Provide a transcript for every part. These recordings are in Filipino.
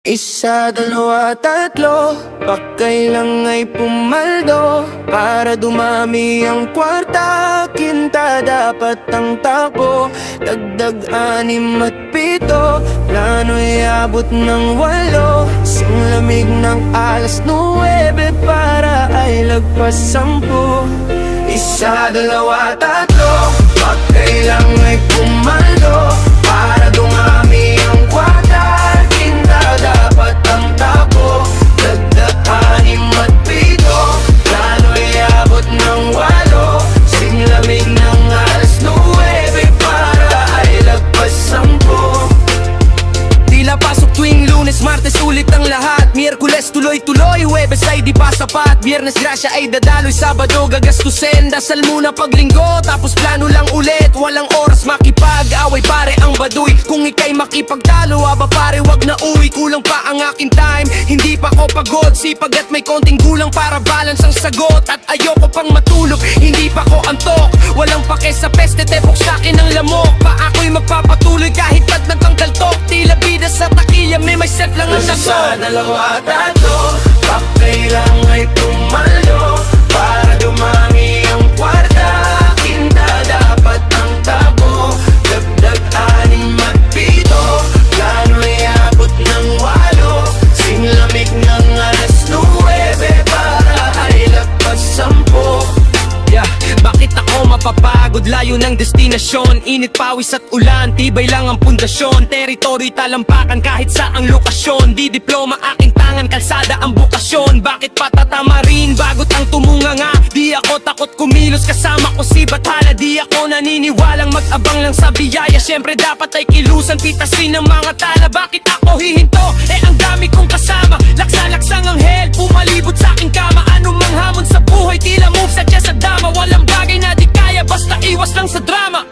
Isa, dalawa, tatlo, pakailang ay pumaldo. Para dumami ang kwarta, kinta dapat ang takbo. Dagdag 6 at 7, plano'y abot ng 8. Singlamig ng 9 para ay lagpas 10. Isa, dalawa, tatlo, pakailang ay pumaldo. Para dumami ang kwarta, dapat ang tapo. Dagdag 6 at 7, plano'y abot ng 8. Singlamig ng 9 para ay lagpas 10. Tila pasok tuwing Lunes, Martes ulit ang lahat. Miyerkules tuloy-tuloy, Huwebes ay di pa sapat. Biyernes grasya ay dadaloy, Sabado gagastusin. Dasal muna pag Linggo, tapos plano lang ulit. Walang oras makipag-away, pare ang baduy. Kung ika'y makipagtalo, aba pare wag na uwi. Kulang pa ang aking time, hindi pa ko pagod. Sipag at may konting gulang para balance ang sagot. At ayoko pang matulog, hindi pa ko antok. Walang pake sa peste, tepok sa'kin ang lamok. Pa ako'y magpapatuloy kahit pag nagtanggaltok. Tila bida sa takilya, may myself lang ang nagtok. Isa, dalawa, tatlo, pakailang ay pumaldo. Para dumami ang kwarta, kinta dapat ang tabo. Dagdag 6 at 7, plano'y abot ng 8. Singlamig ng 9 para ay lagpas 10. Bakit ako mapapagod? Layo ng destinasyon. Init, pawis at ulan, tibay lang ang pundasyon. Teritoryo'y talampakan kahit sa ang lokasyon. Di diploma aking tangan, kalsada ang bukasyon. Bakit patatama rin? Bagot ang tumunga nga. Di ako takot kumilos, kasama ko si Bathala. Di ako naniniwalang mag-abang lang sa biyaya. Siyempre dapat ay kilusan, pitasin ng mga tala. Bakit ako hihinto? Ang dami kong kasama. Laksa-laksang anghel, pumalibot sa aking kama. Anumang hamon sa buhay, tila move sa sa dama. Walang bagay na di kaya, basta iwas lang sa drama.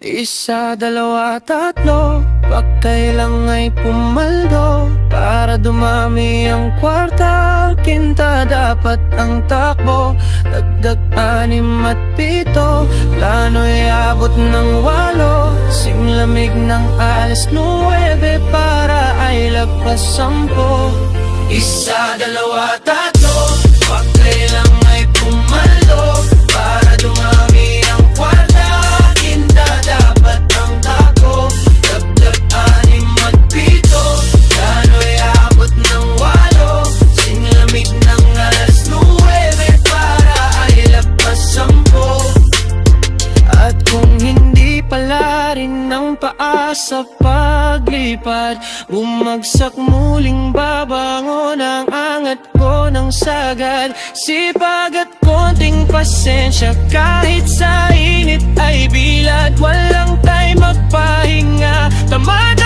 Isa, dalawa, tatlo, pakailang ay pumaldo. Para dumami ang kwarta, kinta dapat ang takbo. Dagdag 6 at 7, plano'y abot ng 8. Singlamig ng 9 para ay lagpas 10. Isa, dalawa, tatlo, pakailang ay pumaldo. Para dumami ang kwarta, kinta dapat ang takbo. Dagdag 6 at 7, plano'y abot ng 8. Singlamig ng 9 para ay lagpas 10. At kung hindi pala rin ang paa sa paglipad, bumagsak muling babangon ang angat ko ng sagad. Sipag at konting pasensya, kahit sa init ay bilad. Walang time magpahinga, tamad